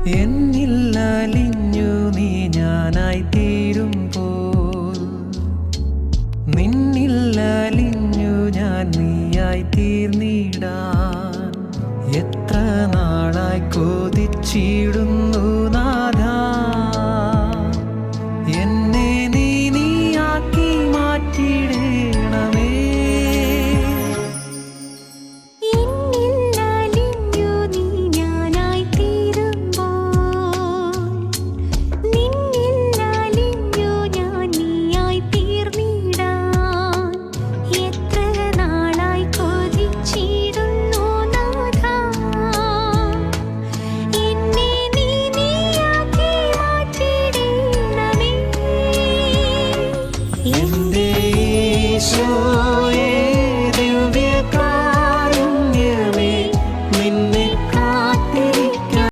എന്നിൽ അലിഞ്ഞു നീ ഞാനായി തീരുമ്പോൾ, നിന്നിൽ അലിഞ്ഞു ഞാൻ നീയായി തീർന്നിടാൻ എത്ര നാളായി കൊതിച്ചിടുന്നു